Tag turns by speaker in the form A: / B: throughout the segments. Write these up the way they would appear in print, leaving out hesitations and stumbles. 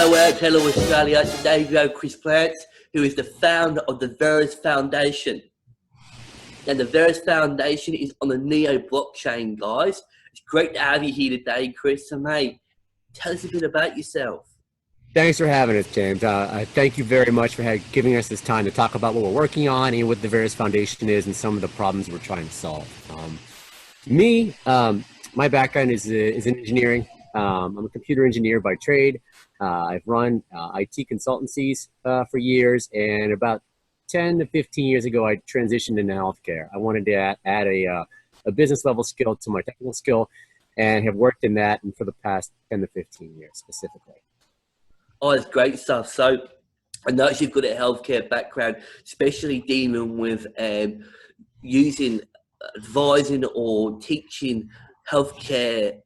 A: Hello Australia. Today we have Chris Plance, who is the founder of the Veris Foundation. And the Veris Foundation is on the Neo blockchain, guys. It's great to have you here today, Chris. So, mate, tell us a bit about yourself.
B: Thanks for having us, James. Thank you very much for giving us this time to talk about what we're working on and what the Veris Foundation is and some of the problems we're trying to solve. My background is in engineering. I'm a computer engineer by trade. I've run IT consultancies for years, and about 10 to 15 years ago, I transitioned into healthcare. I wanted to add a business level skill to my technical skill, and have worked in that and for the past 10 to 15 years specifically.
A: Oh, that's great stuff. So I noticed you've got a healthcare background, especially dealing with advising or teaching healthcare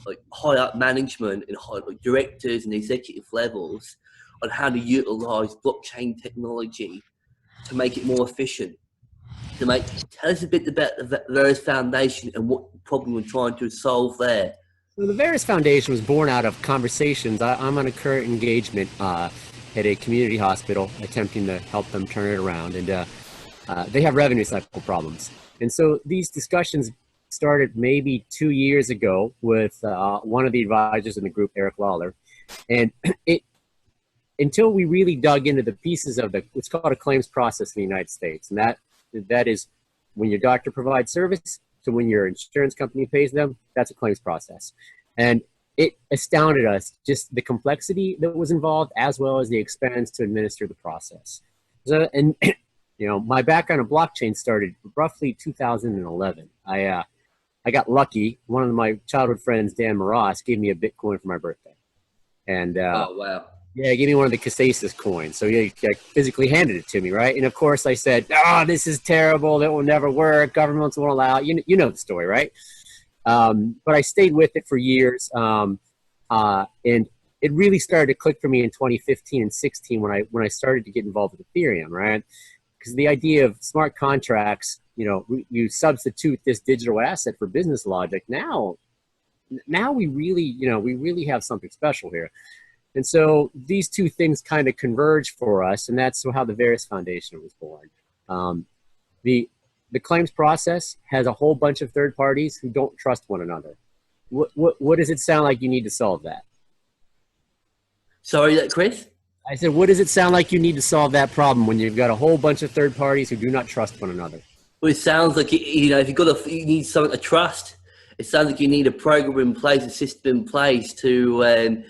A: like high up management and directors and executive levels on how to utilize blockchain technology to make it more efficient. So, mate, tell us a bit about the Veris Foundation and what problem we're trying to solve there.
B: So the Veris Foundation was born out of conversations. I'm on a current engagement at a community hospital, attempting to help them turn it around, and they have revenue cycle problems. And so these discussions started maybe 2 years ago with one of the advisors in the group, Eric Lawler, and until we really dug into the pieces of what's called a claims process in the United States, and that is when your doctor provides service to when your insurance company pays them, that's a claims process. And it astounded us, just the complexity that was involved as well as the expense to administer the process. So, and you know, my background in blockchain started roughly 2011. I got lucky. One of my childhood friends, Dan Moras, gave me a Bitcoin for my birthday. And
A: oh, wow.
B: Yeah, he gave me one of the Casasis coins. So he physically handed it to me, right? And of course I said, oh, this is terrible. That will never work. Governments won't allow it. You know the story, right? But I stayed with it for years. And it really started to click for me in 2015 and 16 when I started to get involved with Ethereum, right? Because the idea of smart contracts, you know, you substitute this digital asset for business logic. Now we really have something special here. And so these two things kind of converge for us, and that's how the Veris Foundation was born. The claims process has a whole bunch of third parties who don't trust one another. What does it sound like you need to solve that?
A: Sorry, Chris?
B: I said, what does it sound like you need to solve that problem when you've got a whole bunch of third parties who do not trust one another?
A: Well, it sounds like, you know, if you need something to trust, it sounds like you need a program in place, a system in place to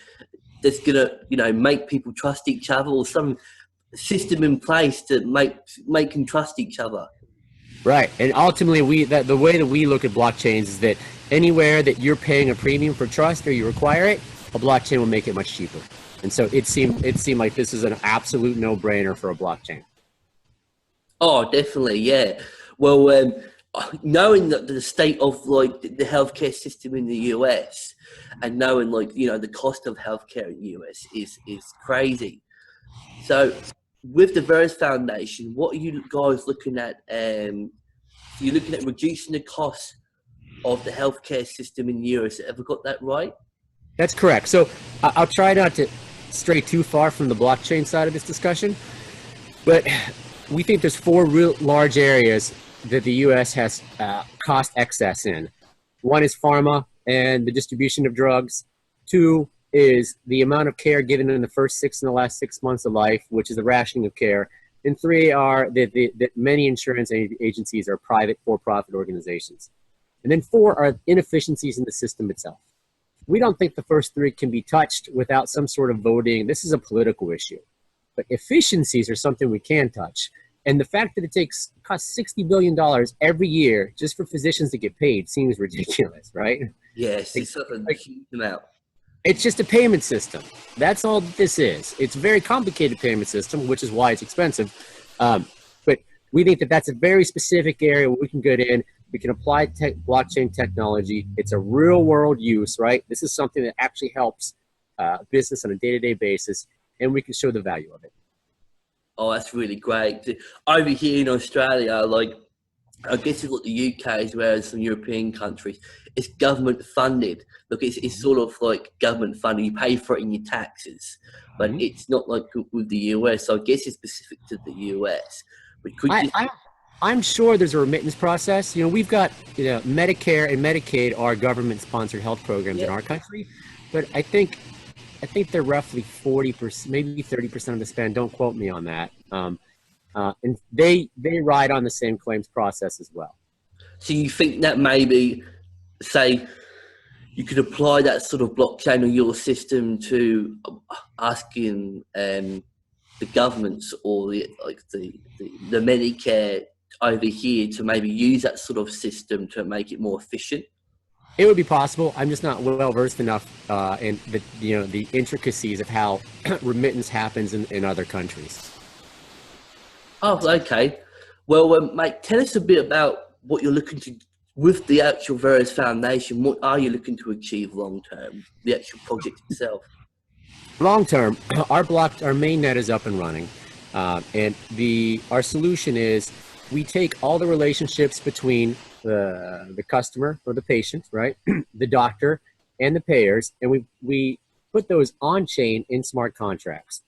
A: that's gonna, you know, make people trust each other, or some system in place to make them trust each other.
B: Right, and ultimately, the way that we look at blockchains is that anywhere that you're paying a premium for trust or you require it, a blockchain will make it much cheaper. And so it seemed like this is an absolute no-brainer for a blockchain.
A: Oh, definitely, yeah. Well, knowing that the state of like the healthcare system in the US, and knowing, like, you know, the cost of healthcare in the US is crazy. So with the Veris Foundation, what are you guys looking at? You're looking at reducing the cost of the healthcare system in the US. Have I got that right?
B: That's correct. So I'll try not to stray too far from the blockchain side of this discussion, but we think there's four real large areas that the U.S. has cost excess in. One is pharma and the distribution of drugs. Two is the amount of care given in the first the last 6 months of life, which is the rationing of care. And three are that many insurance agencies are private for-profit organizations. And then four are inefficiencies in the system itself. We don't think the first three can be touched without some sort of voting. This is a political issue. But efficiencies are something we can touch. And the fact that it costs $60 billion every year just for physicians to get paid seems ridiculous, right?
A: Yes, it's a huge amount.
B: It's just a payment system. That's all this is. It's a very complicated payment system, which is why it's expensive. But we think that that's a very specific area where we can get in. We can apply blockchain technology. It's a real world use, right? This is something that actually helps business on a day-to-day basis, and we can show the value of it.
A: Oh, that's really great. Over here in Australia, like, I guess it's like the UK as well as some European countries. It's government funded. Look, it's sort of like government funded. You pay for it in your taxes, but it's not like with the US. So I guess it's specific to the US. But could you?
B: I'm sure there's a remittance process. You know, we've got, you know, Medicare and Medicaid are government-sponsored health programs in our country, but I think they're roughly 40%, maybe 30% of the spend. Don't quote me on that. And they ride on the same claims process as well.
A: So you think that maybe, say, you could apply that sort of blockchain or your system to asking the governments or the Medicare over here to maybe use that sort of system to make it more efficient?
B: It would be possible. I'm just not well versed enough in the intricacies of how remittance happens in other countries.
A: Oh, okay. Well, mate, tell us a bit about what you're looking to with the actual Veris Foundation. What are you looking to achieve long term? The actual project itself.
B: Long term, our main net is up and running, and our solution is we take all the relationships between the customer or the patient, right, the doctor, and the payers, and we put those on chain in smart contracts.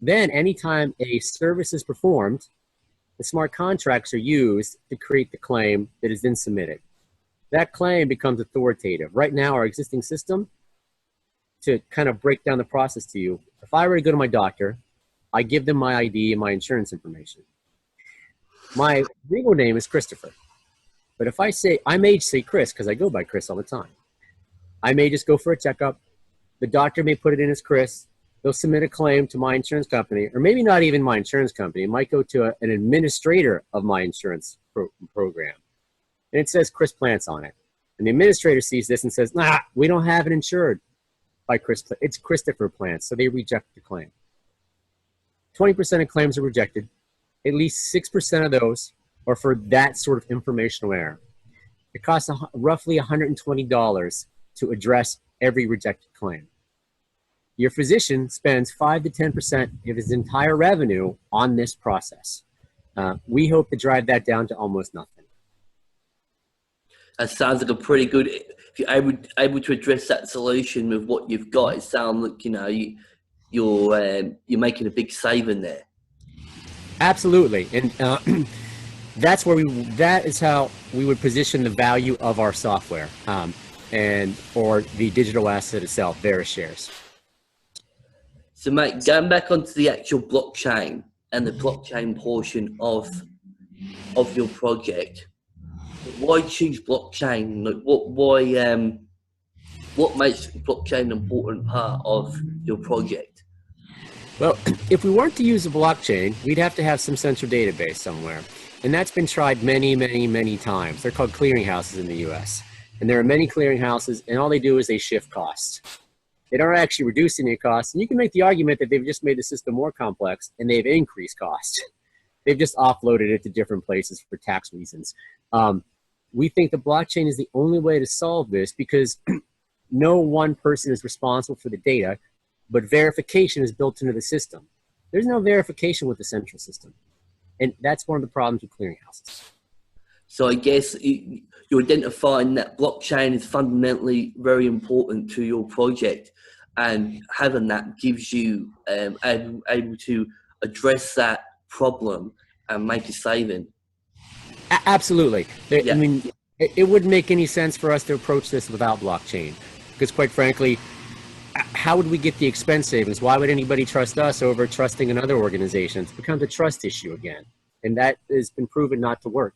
B: Then, anytime a service is performed, the smart contracts are used to create the claim that is then submitted. That claim becomes authoritative. Right now, our existing system, to kind of break down the process to you, if I were to go to my doctor, I give them my ID and my insurance information. My legal name is Christopher. But if I may say Chris because I go by Chris all the time. I may just go for a checkup. The doctor may put it in as Chris. They'll submit a claim to my insurance company, or maybe not even my insurance company. It might go to an administrator of my insurance program. And it says Chris Plance on it. And the administrator sees this and says, nah, we don't have it insured by Chris. It's Christopher Plance. So they reject the claim. 20% of claims are rejected. At least 6% of those are for that sort of informational error. It costs roughly $120 to address every rejected claim. Your physician spends 5 to 10% of his entire revenue on this process. We hope to drive that down to almost nothing.
A: That sounds like a pretty good. If you're able to address that solution with what you've got, it sounds like you're making a big saving there.
B: Absolutely, and that is how we would position the value of our software, or the digital asset itself, Veris shares.
A: So, mate, going back onto the actual blockchain and the blockchain portion of your project, why choose blockchain? Like, what makes blockchain an important part of your project?
B: Well, if we weren't to use a blockchain, we'd have to have some central database somewhere. And that's been tried many, many, many times. They're called clearinghouses in the US. And there are many clearinghouses, and all they do is they shift costs. They don't actually reduce any costs. And you can make the argument that they've just made the system more complex and they've increased costs. They've just offloaded it to different places for tax reasons. We think the blockchain is the only way to solve this because no one person is responsible for the data, but verification is built into the system. There's no verification with the central system. And that's one of the problems with clearinghouses.
A: So I guess you're identifying that blockchain is fundamentally very important to your project, and having that gives you able to address that problem and make a saving.
B: Absolutely. I mean, it wouldn't make any sense for us to approach this without blockchain, because quite frankly, how would we get the expense savings? Why would anybody trust us over trusting another organization? It becomes a trust issue again, and that has been proven not to work.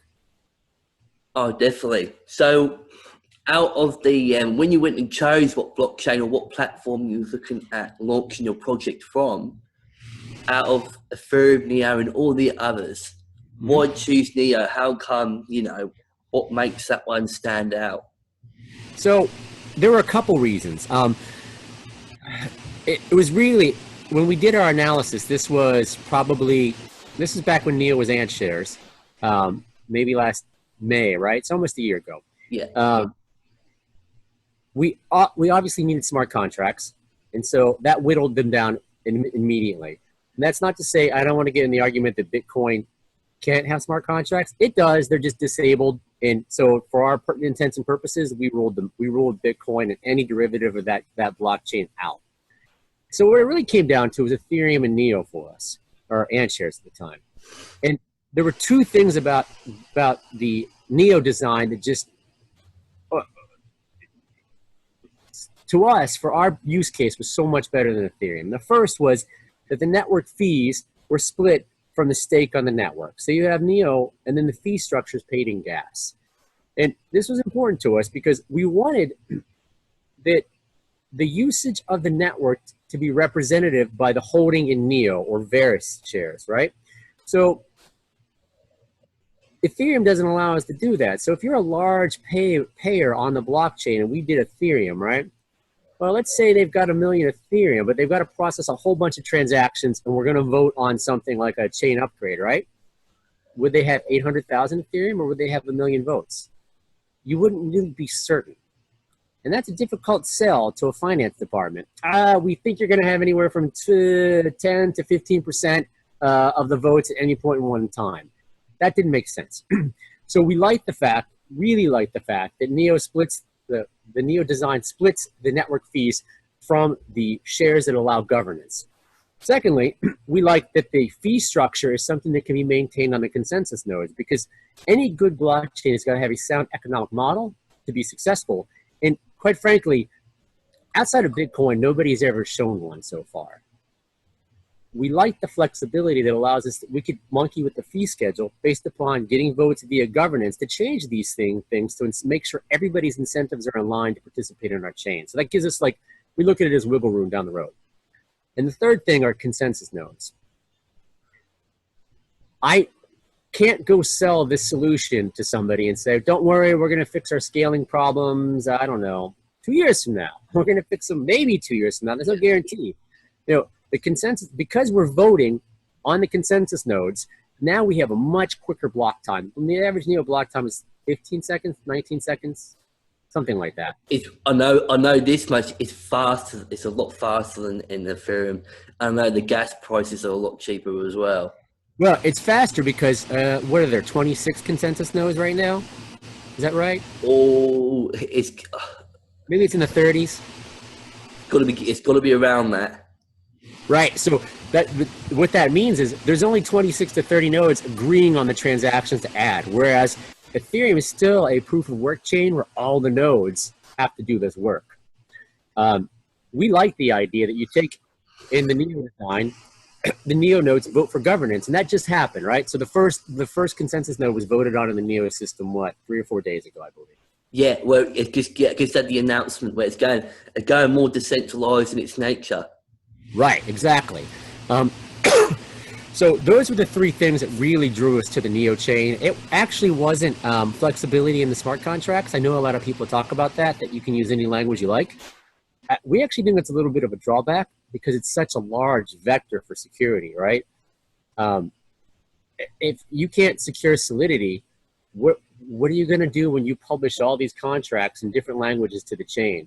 A: Oh, definitely. So out of the, when you went and chose what blockchain or what platform you were looking at launching your project from, out of Ethereum, Neo, and all the others, why choose Neo? How come, what makes that one stand out?
B: So there were a couple reasons. It was really, when we did our analysis, this is back when Neo was Ant shares, maybe last May, right? It's almost a year ago.
A: Yeah.
B: We obviously needed smart contracts, and so that whittled them down immediately. And that's not to say I don't want to get in the argument that Bitcoin can't have smart contracts? It does. They're just disabled. And so for our intents and purposes, we ruled Bitcoin and any derivative of that blockchain out. So what it really came down to was Ethereum and Neo for us, or AntShares at the time. And there were two things about the Neo design that just, to us, for our use case, was so much better than Ethereum. The first was that the network fees were split from the stake on the network. So you have Neo, and then the fee structure is paid in gas. And this was important to us because we wanted that the usage of the network to be representative by the holding in Neo or Veris shares, right? So Ethereum doesn't allow us to do that. So if you're a large payer on the blockchain, and we did Ethereum, right? Well, let's say they've got 1 million Ethereum, but they've got to process a whole bunch of transactions, and we're going to vote on something like a chain upgrade, right? Would they have 800,000 Ethereum, or would they have 1 million votes? You wouldn't really be certain. And that's a difficult sell to a finance department. We think you're going to have anywhere from 10 to 15% of the votes at any point in one time. That didn't make sense. So we really like the fact that Neo splits the Neo design splits the network fees from the shares that allow governance. Secondly, we like that the fee structure is something that can be maintained on the consensus nodes, because any good blockchain has got to have a sound economic model to be successful. And quite frankly, outside of Bitcoin, nobody's ever shown one so far. We like the flexibility that allows us, we could monkey with the fee schedule based upon getting votes via governance to change these things to make sure everybody's incentives are aligned to participate in our chain. So that gives us, like, we look at it as wiggle room down the road. And the third thing are consensus nodes. I can't go sell this solution to somebody and say, don't worry, we're going to fix our scaling problems, I don't know, 2 years from now. We're going to fix them maybe 2 years from now. There's no guarantee. You know, the consensus, because we're voting on the consensus nodes, now we have a much quicker block time. And the average Neo block time is 15 seconds, 19 seconds, something like that.
A: I know this much. It's faster. It's a lot faster than in Ethereum. I know the gas prices are a lot cheaper as well.
B: Well, it's faster because what are there, 26 consensus nodes right now? Is that right?
A: Oh,
B: maybe it's in the 30s.
A: It's got to be around that.
B: Right. So what that means is there's only 26 to 30 nodes agreeing on the transactions to add, whereas Ethereum is still a proof of work chain where all the nodes have to do this work. We like the idea that you take in the Neo design, the Neo nodes vote for governance, and that just happened, right? So the first consensus node was voted on in the Neo system, 3 or 4 days ago, I believe. Yeah,
A: well, it just had the announcement where it's going more decentralized in its nature.
B: Right, exactly. So those were the three things that really drew us to the Neo chain. It actually wasn't flexibility in the smart contracts. I know a lot of people talk about that you can use any language you like. We actually think that's a little bit of a drawback because it's such a large vector for security, right? If you can't secure solidity, what are you going to do when you publish all these contracts in different languages to the chain?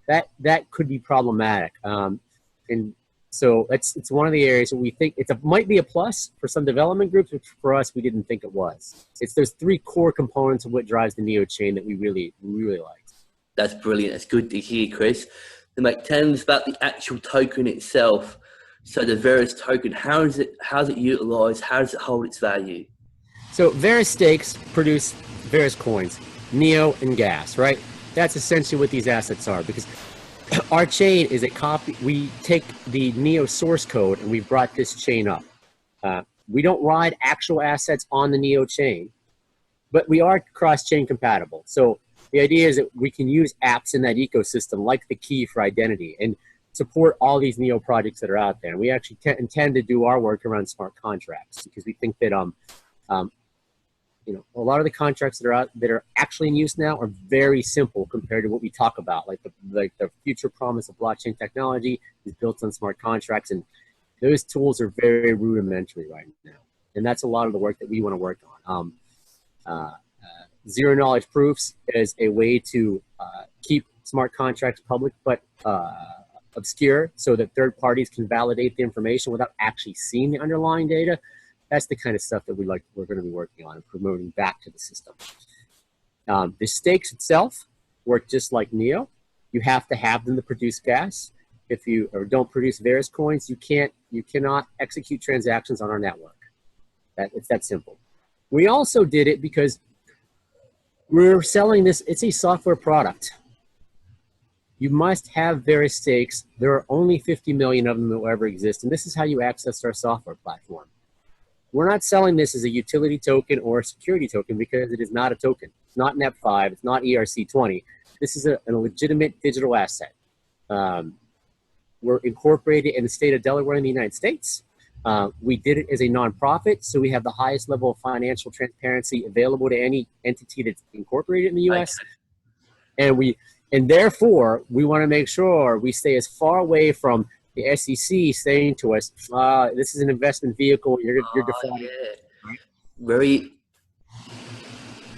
B: That could be problematic. And so it's one of the areas that we think might be a plus for some development groups, which for us, we didn't think it was. It's those three core components of what drives the Neo chain that we really liked.
A: That's brilliant. That's good to hear, Chris. Then, mate, tell us about the actual token itself. So the Veris token, how's it utilized? How does it hold its value?
B: So Veris stakes produce Veris coins, Neo and gas, right? That's essentially what these assets are, because our chain is a copy. We take the Neo source code and we've brought this chain up. We don't ride actual assets on the Neo chain, but we are cross-chain compatible. So the idea is that we can use apps in that ecosystem like the key for identity and support all these Neo projects that are out there. And we actually intend to do our work around smart contracts because we think that you know, a lot of the contracts that are actually in use now are very simple compared to what we talk about. Like the future promise of blockchain technology is built on smart contracts, and those tools are very rudimentary right now. And that's a lot of the work that we want to work on. Zero knowledge proofs is a way to keep smart contracts public but obscure, so that third parties can validate the information without actually seeing the underlying data. That's the kind of stuff that we're going to be working on and promoting back to the system. The stakes itself work just like NEO. You have to have them to produce gas. If you don't produce Veris coins, you cannot execute transactions on our network. It's that simple. We also did it because we're selling this. It's a software product. You must have Veris stakes. There are only 50 million of them that will ever exist, and this is how you access our software platform. We're not selling this as a utility token or a security token because it is not a token. It's not NEP5. It's not ERC20. This is a legitimate digital asset. We're incorporated in the state of Delaware in the United States. We did it as a nonprofit, so we have the highest level of financial transparency available to any entity that's incorporated in the U.S. And therefore, we want to make sure we stay as far away from the SEC saying to us, this is an investment vehicle, you're defrauding.
A: Yeah. Very,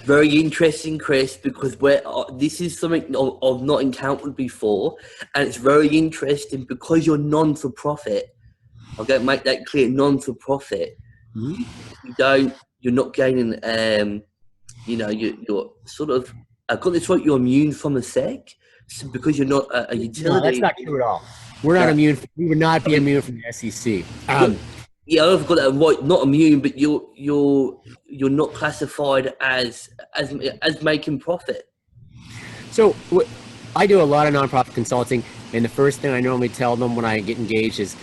A: very interesting, Chris, because this is something I've not encountered before, and it's very interesting because you're non-for-profit. I'm going to make that clear, non-for-profit. Mm-hmm. You're not gaining, you're sort of, I've got this right, you're immune from the SEC because you're not a utility.
B: No, that's not true at all. We're not immune. We would not be immune from the SEC.
A: Yeah, I've got that right. Not immune, but you're not classified as making profit.
B: So I do a lot of nonprofit consulting, and the first thing I normally tell them when I get engaged is,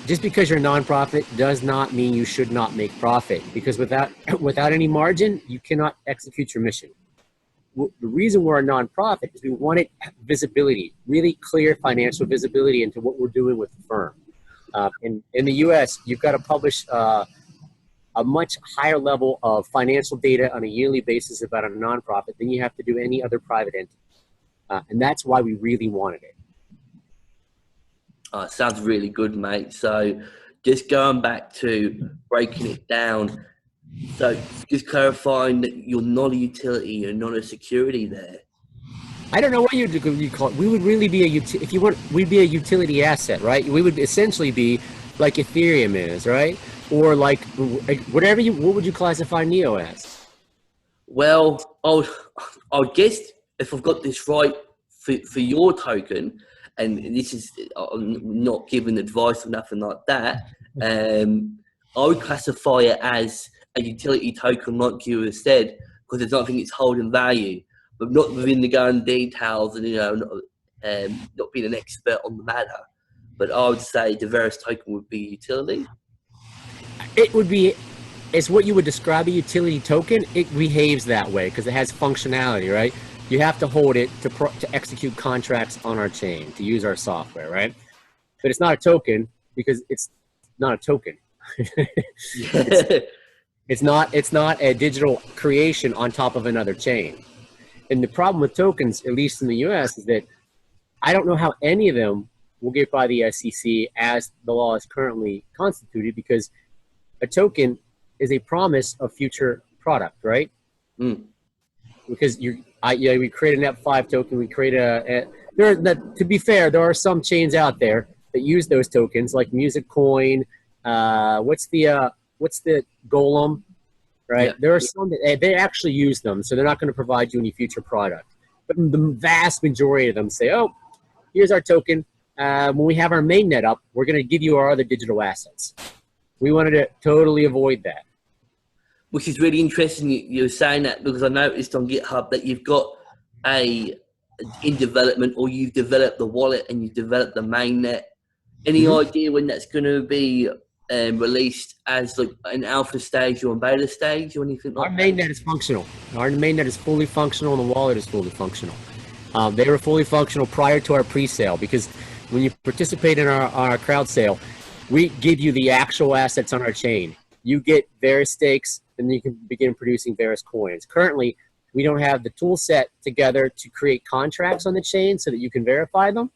B: just because you're a nonprofit does not mean you should not make profit. Because without any margin, you cannot execute your mission. The reason we're a nonprofit is we wanted visibility, really clear financial visibility into what we're doing with the firm. In the U.S., you've got to publish a much higher level of financial data on a yearly basis about a nonprofit than you have to do any other private entity. And that's why we really wanted it.
A: Sounds really good, mate. So just going back to breaking it down, so just clarifying that you're not a utility, you're not a security there.
B: I don't know what you call it. We would really be we'd be a utility asset, right? We would essentially be like Ethereum is, right? Or like what would you classify NEO as?
A: Well, I'll guess if I've got this right for your token, and this is, I'm not giving advice or nothing like that, I would classify it as a utility token like you have said, because I don't think it's holding value, but not within the gun details and, not being an expert on the matter. But I would say the Veris token would be utility.
B: It would be, it's what you would describe a utility token. It behaves that way because it has functionality, right? You have to hold it to execute contracts on our chain, to use our software, right? But it's not a token because it's not a token. It's not a digital creation on top of another chain. And the problem with tokens, at least in the US, is that I don't know how any of them will get by the SEC as the law is currently constituted, because a token is a promise of future product, right? Because we create a NEP5 token, we create to be fair, there are some chains out there that use those tokens, like Music Coin, what's the Golem, right? Yeah. There are some that they actually use them, so they're not going to provide you any future product. But the vast majority of them say, oh, here's our token. When we have our mainnet up, we're going to give you our other digital assets. We wanted to totally avoid that.
A: Which is really interesting you're saying that, because I noticed on GitHub that you've got in development, or you've developed the wallet and you've developed the mainnet. Any idea when that's going to be released as like an alpha stage or a beta stage or anything like that? Our
B: mainnet is functional. Our mainnet is fully functional and the wallet is fully functional. They were fully functional prior to our pre-sale, because when you participate in our crowd sale, we give you the actual assets on our chain. You get Veris stakes, and you can begin producing Veris coins. Currently, we don't have the tool set together to create contracts on the chain so that you can verify them,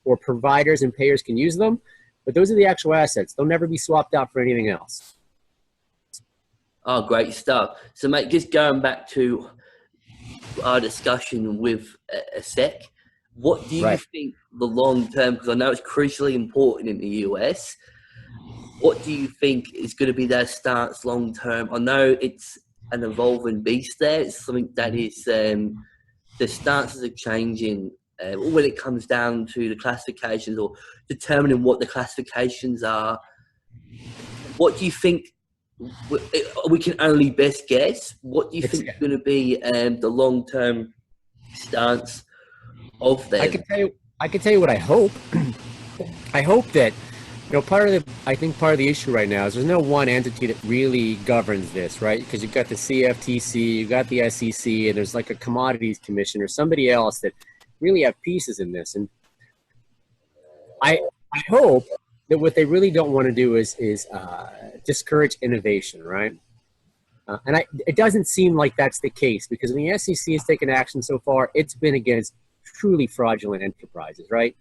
B: or providers and payers can use them. But those are the actual assets. They'll never be swapped out for anything else.
A: Oh, great stuff. So, mate, just going back to our discussion with a SEC, what do you think the long term, because I know it's crucially important in the US, what do you think is going to be their stance long term? I know it's an evolving beast there. It's something that is, the stances are changing when it comes down to the classifications or determining what the classifications are. What do you think? We can only best guess. What do you think is going to be the long-term stance of them?
B: I can tell you what I hope. I hope that, you know, part of the issue right now is there's no one entity that really governs this, right? Because you've got the CFTC, you've got the SEC, and there's like a commodities commission or somebody else that really have pieces in this. And I hope that what they really don't want to do is discourage innovation, right? And it doesn't seem like that's the case, because when the SEC has taken action so far, it's been against truly fraudulent enterprises, right?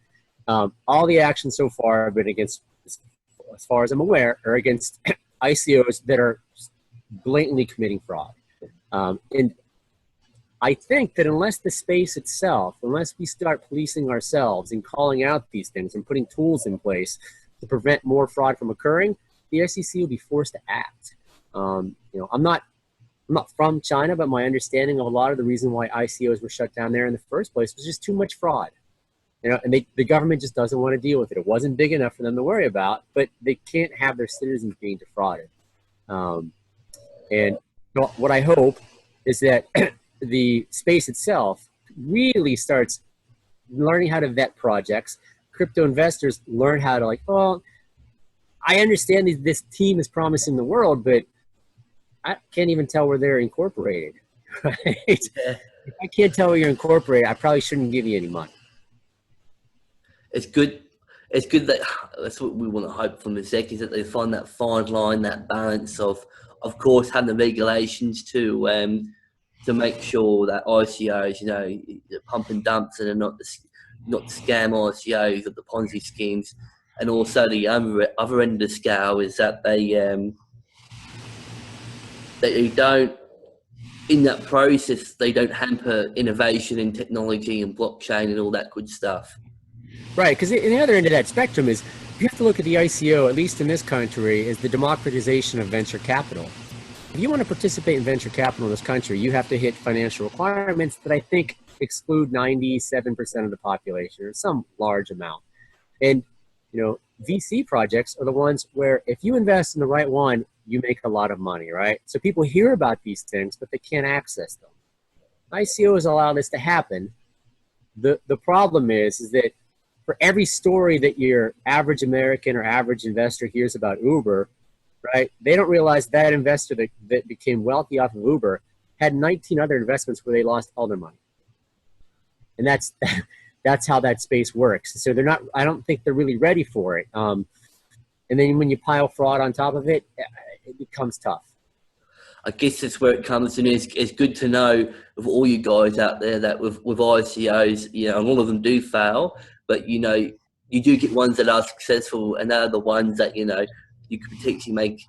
B: All the actions so far have been against, as far as I'm aware, are against ICOs that are blatantly committing fraud. And I think that unless the space itself, unless we start policing ourselves and calling out these things and putting tools in place to prevent more fraud from occurring, the SEC will be forced to act. You know, I'm not from China, but my understanding of a lot of the reason why ICOs were shut down there in the first place was just too much fraud. You know, and the government just doesn't want to deal with it. It wasn't big enough for them to worry about, but they can't have their citizens being defrauded. And what I hope is that the space itself really starts learning how to vet projects. Crypto investors learn how to, like, well, I understand this team is promising the world, but I can't even tell where they're incorporated, right?
A: Yeah.
B: If I can't tell where you're incorporated, I probably shouldn't give you any money.
A: It's good. It's good that that's what we want to hope from the SEC, is that they find that fine line, that balance of course, having the regulations to make sure that ICOs, you know, the pump and dumps, and are not the scam ICOs of the Ponzi schemes, and also the other end of the scale is that they don't, in that process, they don't hamper innovation in technology and blockchain and all that good stuff.
B: Right, because in the other end of that spectrum is, you have to look at the ICO, at least in this country, as the democratization of venture capital. If you want to participate in venture capital in this country, you have to hit financial requirements that I think exclude 97% of the population, or some large amount. And, you know, VC projects are the ones where if you invest in the right one, you make a lot of money, right? So people hear about these things, but they can't access them. ICOs allow this to happen. The problem is that for every story that your average American or average investor hears about Uber, right, they don't realize that investor that became wealthy off of Uber had 19 other investments where they lost all their money. And that's how that space works. So I don't think they're really ready for it. And then when you pile fraud on top of it, it becomes tough.
A: I guess that's where it comes in. It's good to know of all you guys out there that with ICOs, you know, a lot of them do fail, but, you know, you do get ones that are successful, and they're the ones that, you know, you could potentially make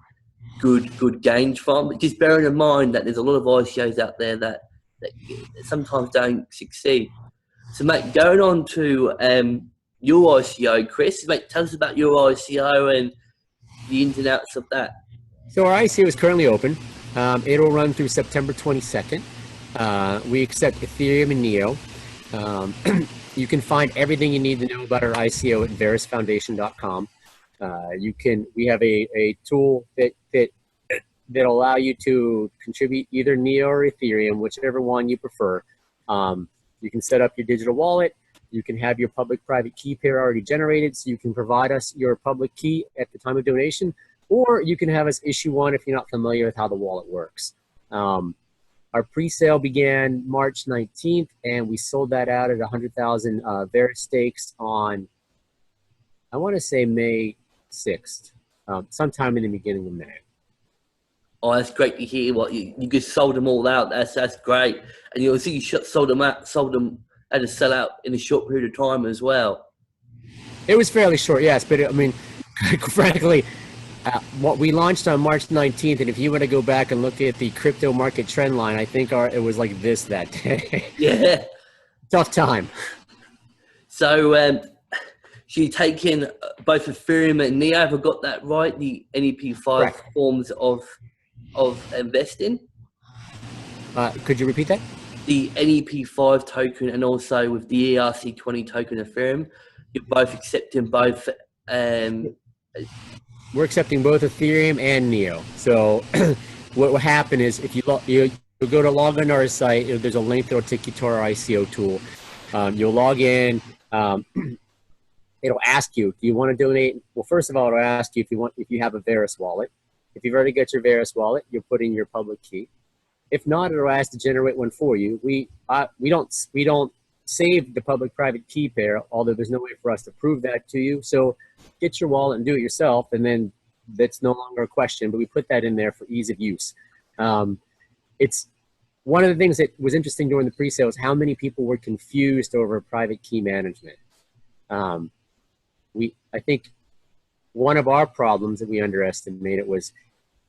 A: good gains from. But just bearing in mind that there's a lot of ICOs out there that sometimes don't succeed. So, mate, going on to your ICO, Chris, mate, tell us about your ICO and the ins and outs of that.
B: So our ICO is currently open. It'll run through September 22nd. We accept Ethereum and Neo. You can find everything you need to know about our ICO at verisfoundation.com. We have a tool that'll allow you to contribute either Neo or Ethereum, whichever one you prefer. You can set up your digital wallet. You can have your public-private key pair already generated, so you can provide us your public key at the time of donation, or you can have us issue one if you're not familiar with how the wallet works. Our pre-sale began March 19th, and we sold that out at 100,000 Veris stakes on, I want to say May 6th, sometime in the beginning of May.
A: Oh, that's great to hear. What you just sold them all out. That's great, and you see you sold them at a sellout in a short period of time as well.
B: It was fairly short, yes, but I mean, frankly, what we launched on March 19th, and if you were to go back and look at the crypto market trend line, I think it was like this that day.
A: Yeah,
B: tough time.
A: So So you're taking both Ethereum and Neo. Have I got that right? The NEP5
B: Correct.
A: forms of investing.
B: Could you repeat that?
A: The NEP5 token and also with the ERC20 token Ethereum, you're both accepting both.
B: We're accepting both Ethereum and Neo. So what will happen is if you go to log on our site, there's a link that will take you to our ICO tool. You'll log in. It'll ask you, do you want to donate? Well, first of all, it'll ask you if you have a Veris wallet. If you've already got your Veris wallet, you'll put in your public key. If not, it'll ask to generate one for you. We don't save the public-private key pair, although there's no way for us to prove that to you. So get your wallet and do it yourself, and then that's no longer a question, but we put that in there for ease of use. It's one of the things that was interesting during the pre-sale is how many people were confused over private key management. I think one of our problems that we underestimated was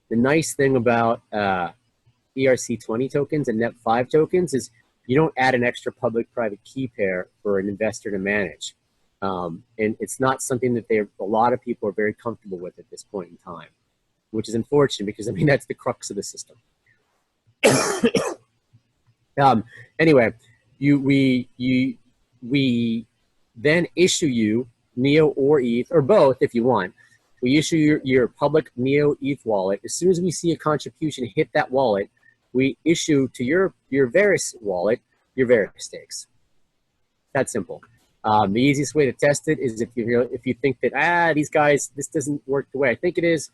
B: the nice thing about ERC20 tokens and NEP5 tokens is you don't add an extra public-private key pair for an investor to manage. And it's not something that a lot of people are very comfortable with at this point in time, which is unfortunate because, I mean, that's the crux of the system. Anyway, we then issue you Neo or ETH, or both if you want. We issue your public Neo ETH wallet. As soon as we see a contribution hit that wallet, we issue to your Veris wallet your Veris stakes. That simple. The easiest way to test it is if you think that these guys, this doesn't work the way I think it is.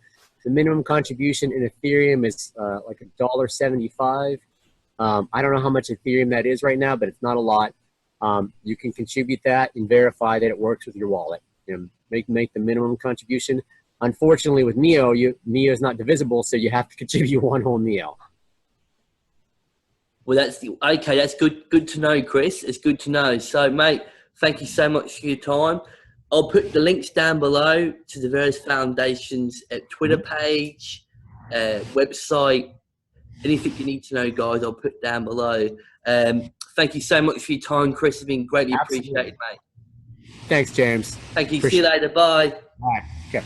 B: The minimum contribution in Ethereum is like $1.75. I don't know how much Ethereum that is right now, but it's not a lot. You can contribute that and verify that it works with your wallet. Make the minimum contribution. Unfortunately, with Neo, Neo is not divisible, so you have to contribute one whole Neo.
A: Well, that's good to know, Chris. It's good to know. So, mate, thank you so much for your time. I'll put the links down below to the Veris Foundation's Twitter page, website. Anything you need to know, guys, I'll put down below. Thank you so much for your time, Chris. It's been greatly appreciated, mate.
B: Thanks, James.
A: Thank you. See you later. Bye.
B: All right. Okay.